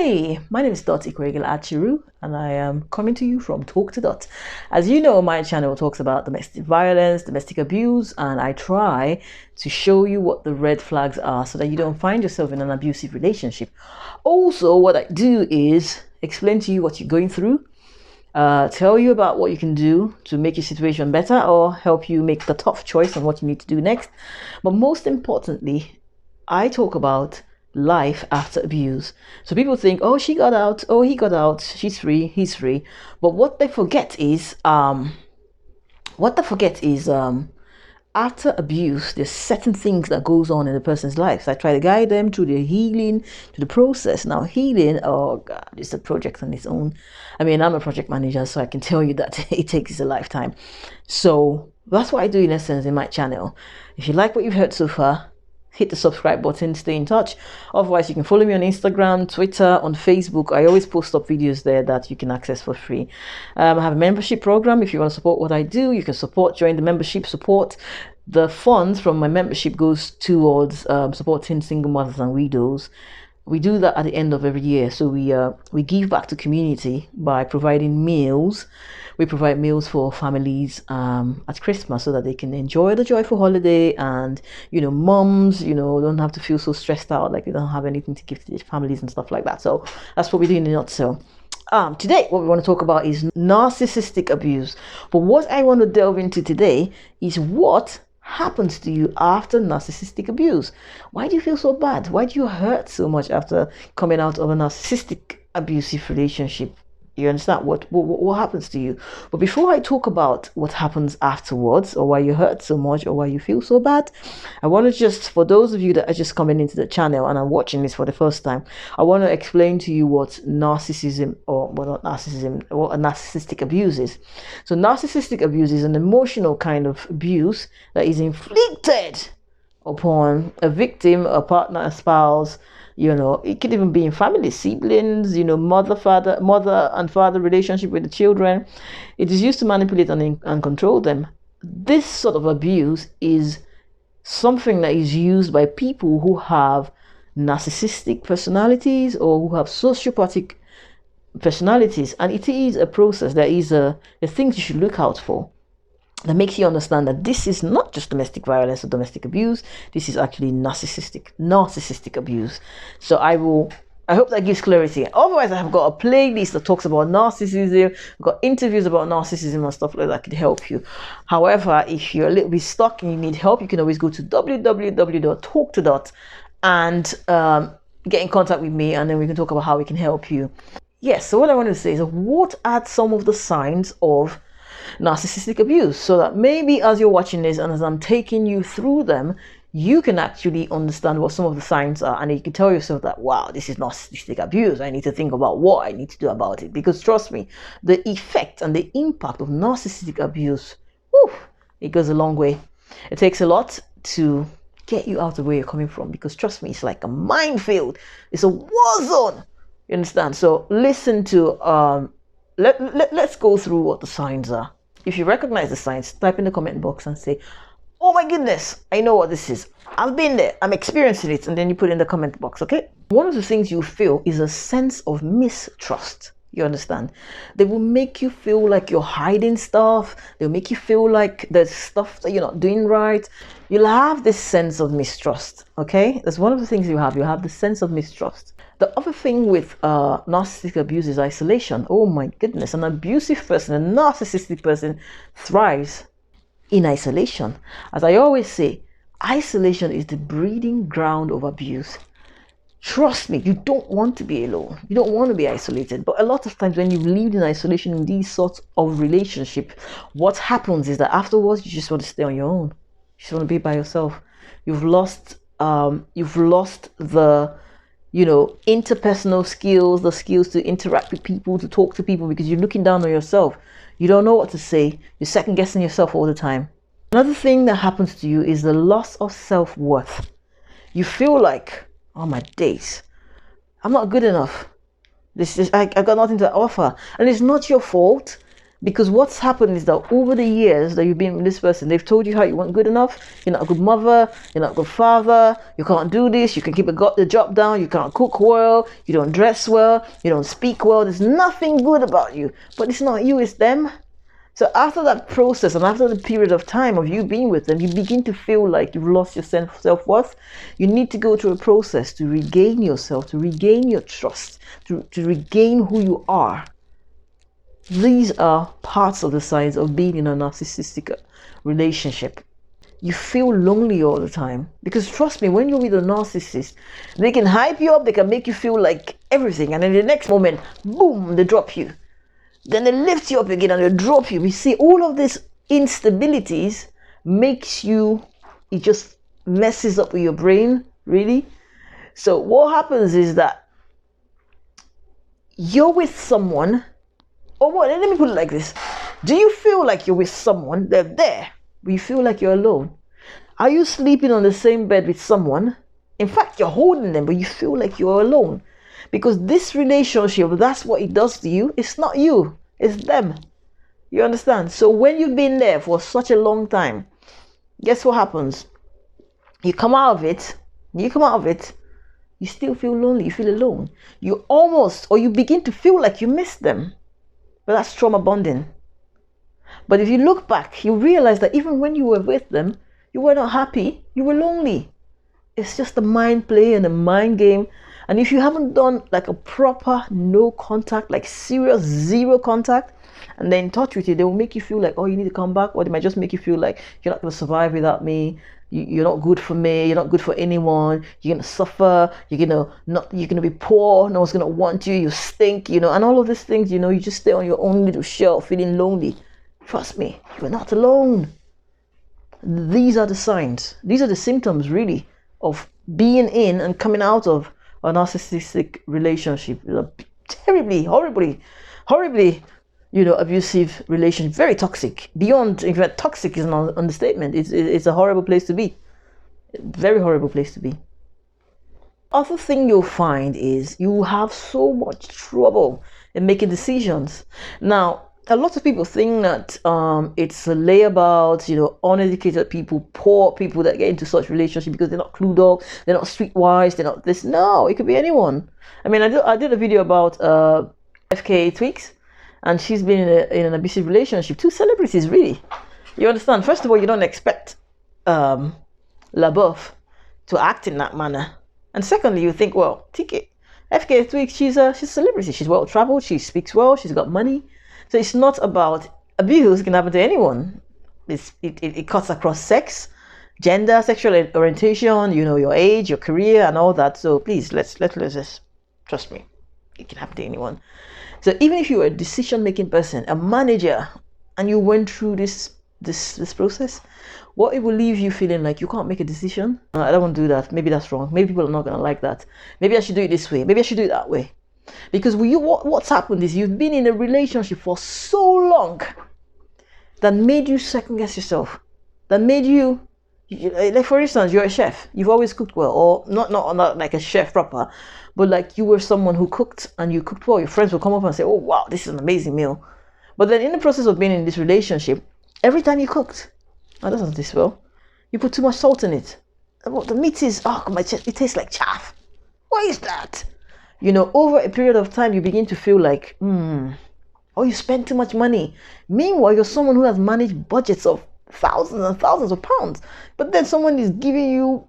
Hi, my name is Dot Achiru, and I am coming to you from Talk2Dot. As you know, my channel talks about domestic violence, domestic abuse, and I try to show you what the red flags are so that you don't find yourself in an abusive relationship. Also, what I do is explain to you what you're going through, tell you about what you can do to make your situation better or help you make the tough choice on what you need to do next. But most importantly, I talk about life after abuse. So people think, oh, she got out, oh, he got out, she's free, he's free. But what they forget is after abuse, there's certain things that goes on in a person's life. So I try to guide them through the healing, to the process. Now healing, oh God, it's a project on its own. I mean, I'm a project manager, so I can tell you that it takes a lifetime. So that's what I do in essence in my channel. If you like what you've heard so far, hit the subscribe button, stay in touch. Otherwise, you can follow me on Instagram, Twitter, on Facebook. I always post up videos there that you can access for free. I have a membership program. If you want to support what I do, you can join the membership support. The funds from my membership goes towards supporting single mothers and widows. We do that at the end of every year. So we give back to community by providing meals. We provide meals for families at Christmas so that they can enjoy the joyful holiday, and moms don't have to feel so stressed out like they don't have anything to give to their families and stuff like that. So that's what we do in a nutshell. Today what we want to talk about is narcissistic abuse. But what I want to delve into today is what happens to you after narcissistic abuse. Why do you feel so bad? Why do you hurt so much after coming out of a narcissistic abusive relationship? You understand what happens to you? But before I talk about what happens afterwards, or why you hurt so much, or why you feel so bad, I want to just, for those of you that are just coming into the channel and are watching this for the first time, I want to explain to you what narcissism, or well, not narcissism, what a narcissistic abuse is. So narcissistic abuse is an emotional kind of abuse that is inflicted upon a victim, a partner, a spouse. It could even be in family, siblings, mother and father relationship with the children. It is used to manipulate and control them. This sort of abuse is something that is used by people who have narcissistic personalities or who have sociopathic personalities. And it is a process. There is a things you should look out for that makes you understand that this is not just domestic violence or domestic abuse. This is actually narcissistic abuse. So I hope that gives clarity. Otherwise, I have got a playlist that talks about narcissism. I've got interviews about narcissism and stuff like that could help you. However, if you're a little bit stuck and you need help, you can always go to www.talk2dot and get in contact with me, and then we can talk about how we can help you. Yes, so what I want to say is, what are some of the signs of narcissistic abuse, so that maybe as you're watching this and as I'm taking you through them, you can actually understand what some of the signs are, and you can tell yourself that, wow, this is narcissistic abuse. I need to think about what I need to do about it. Because trust me, the effect and the impact of narcissistic abuse, it goes a long way. It takes a lot to get you out of where you're coming from, because trust me, it's like a minefield. It's a war zone. You understand? So listen to let's go through what the signs are. If you recognize the signs, type in the comment box and say, oh my goodness, I know what this is. I've been there. I'm experiencing it. And then you put in the comment box, okay? One of the things you feel is a sense of mistrust. You understand? They will make you feel like you're hiding stuff. They'll make you feel like there's stuff that you're not doing right. You'll have this sense of mistrust, okay? That's one of the things you have. You have the sense of mistrust. The other thing with narcissistic abuse is isolation. Oh my goodness, an abusive person, a narcissistic person thrives in isolation. As I always say, isolation is the breeding ground of abuse. Trust me, you don't want to be alone. You don't want to be isolated. But a lot of times when you've lived in isolation in these sorts of relationship, what happens is that afterwards you just want to stay on your own. You just want to be by yourself. You've lost the interpersonal skills, the skills to interact with people, to talk to people, because you're looking down on yourself. You don't know what to say. You're second guessing yourself all the time. Another thing that happens to you is the loss of self-worth. You feel like, oh my days, I'm not good enough. I got nothing to offer. And it's not your fault. Because what's happened is that over the years that you've been with this person, they've told you how you weren't good enough, you're not a good mother, you're not a good father, you can't do this, you can keep the job down, you can't cook well, you don't dress well, you don't speak well, there's nothing good about you. But it's not you, it's them. So after that process and after the period of time of you being with them, you begin to feel like you've lost your self-worth. You need to go through a process to regain yourself, to regain your trust, to regain who you are. These are parts of the signs of being in a narcissistic relationship. You feel lonely all the time. Because trust me, when you're with a narcissist, they can hype you up, they can make you feel like everything. And then the next moment, boom, they drop you. Then they lift you up again and they drop you. We see all of these instabilities makes you, it just messes up with your brain, really. So what happens is that you're with someone. Or what? Let me put it like this. Do you feel like you're with someone? They're there, but you feel like you're alone. Are you sleeping on the same bed with someone? In fact, you're holding them, but you feel like you're alone. Because this relationship, that's what it does to you. It's not you, it's them. You understand? So when you've been there for such a long time, guess what happens? You come out of it, you still feel lonely, you feel alone. You almost, or you begin to feel like you miss them. But that's trauma bonding. But if you look back, you realize that even when you were with them, you were not happy, you were lonely. It's just a mind play and a mind game. And if you haven't done like a proper no contact, like serious zero contact, and they're in touch with you, they will make you feel like, oh, you need to come back. Or they might just make you feel like you're not going to survive without me. You're not good for me. You're not good for anyone. You're going to suffer. You're going to be poor. No one's going to want you. You stink, and all of these things, you just stay on your own little shell feeling lonely. Trust me, you're not alone. These are the signs. These are the symptoms, really, of being in and coming out of a narcissistic relationship. Terribly, horribly, abusive relationship, very toxic. Beyond, in fact, toxic is an understatement. It's a horrible place to be. Very horrible place to be. Other thing you'll find is you have so much trouble in making decisions. Now, a lot of people think that it's a layabout, uneducated people, poor people that get into such relationship because they're not clued up, they're not streetwise, they're not this. No, it could be anyone. I mean, I did a video about FK Tweaks. And she's been in an abusive relationship. 2 celebrities, really. You understand? First of all, you don't expect LaBeouf to act in that manner. And secondly, you think, well, FK Tweaks, she's a celebrity. She's well-traveled. She speaks well. She's got money. So it's not about abuse. It can happen to anyone. It cuts across sex, gender, sexual orientation, your age, your career, and all that. So please, let's just trust me. It can happen to anyone. So even if you're a decision-making person, a manager, and you went through this process, what it will leave you feeling like you can't make a decision. I don't want to do that. Maybe that's wrong. Maybe people are not going to like that. Maybe I should do it this way. Maybe I should do it that way. Because what's happened is you've been in a relationship for so long that made you second-guess yourself. That made you, like for instance, you're a chef. You've always cooked well, or not like a chef proper, but like you were someone who cooked and you cooked well. Your friends will come up and say, oh, wow, this is an amazing meal. But then in the process of being in this relationship, every time you cooked, oh, that doesn't taste well. You put too much salt in it. The meat is, it tastes like chaff. Why is that? Over a period of time, you begin to feel like, you spend too much money. Meanwhile, you're someone who has managed budgets of thousands and thousands of pounds. But then someone is giving you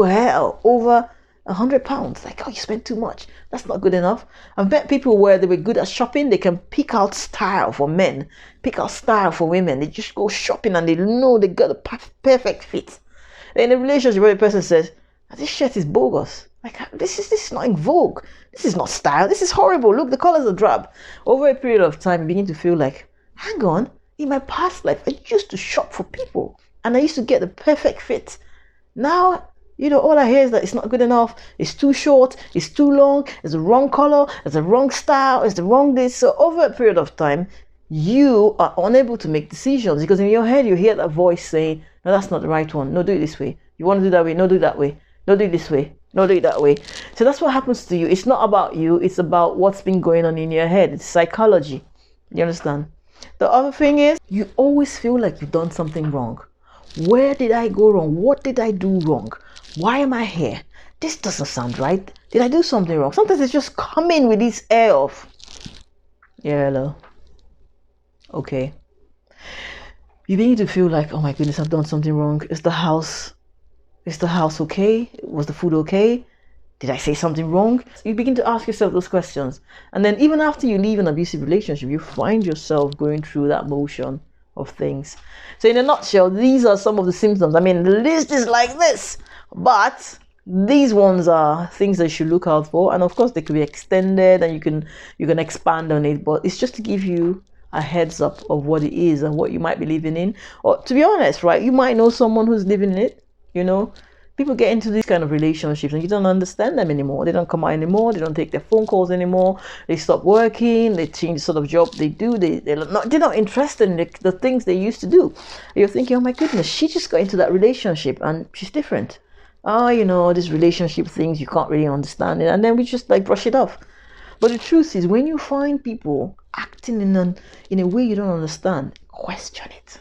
hell over £100. Like, you spent too much. That's not good enough. I've met people where they were good at shopping. They can pick out style for men, pick out style for women. They just go shopping and they know they got a perfect fit. In a relationship where the person says, this shirt is bogus. Like, this is not in vogue. This is not style. This is horrible. Look, the colors are drab. Over a period of time, you begin to feel like, hang on, in my past life, I used to shop for people and I used to get the perfect fit. Now, all I hear is that it's not good enough, it's too short, it's too long, it's the wrong color, it's the wrong style, it's the wrong this. So over a period of time, you are unable to make decisions because in your head, you hear that voice saying, no, that's not the right one. No, do it this way. You want to do that way? No, do it that way. No, do it this way. No, do it that way. So that's what happens to you. It's not about you. It's about what's been going on in your head. It's psychology. You understand? The other thing is, you always feel like you've done something wrong. Where did I go wrong? What did I do wrong? Why am I here? This doesn't sound right. Did I do something wrong? Sometimes it's just coming with this air of, yeah, hello. Okay. You begin to feel like, oh my goodness, I've done something wrong. Is the house okay? Was the food okay? Did I say something wrong? You begin to ask yourself those questions. And then even after you leave an abusive relationship, you find yourself going through that motion of things. So in a nutshell, these are some of the symptoms. I mean, the list is like this, but these ones are things that you should look out for. And of course, they could be extended and you can expand on it, but it's just to give you a heads up of what it is and what you might be living in. Or to be honest, right, you might know someone who's living in it. You know, people get into these kind of relationships and you don't understand them anymore. They don't come out anymore. They don't take their phone calls anymore. They stop working. They change the sort of job they do. They're not interested in the things they used to do. You're thinking, oh my goodness, she just got into that relationship and she's different. Oh, you know, these relationship things, you can't really understand it. And then we just like brush it off. But the truth is, when you find people acting in a way you don't understand, question it.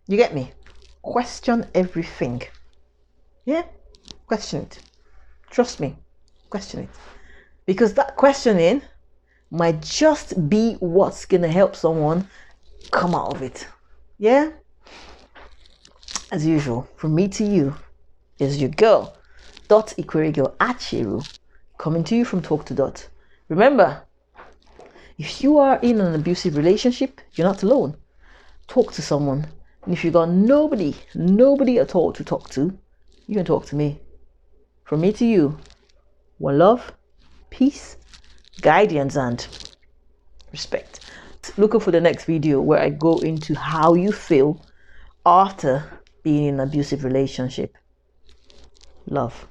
You get me? Question everything. Yeah? Question it. Trust me. Question it. Because that questioning might just be what's going to help someone come out of it. Yeah? As usual, from me to you is your girl, Dot Ikwere Achiru, coming to you from Talk2Dot. Remember, if you are in an abusive relationship, you're not alone. Talk to someone. And if you've got nobody at all to talk to, you can talk to me. From me to you, one love, peace, guidance, and respect. Look out for the next video where I go into how you feel after being in an abusive relationship. Love.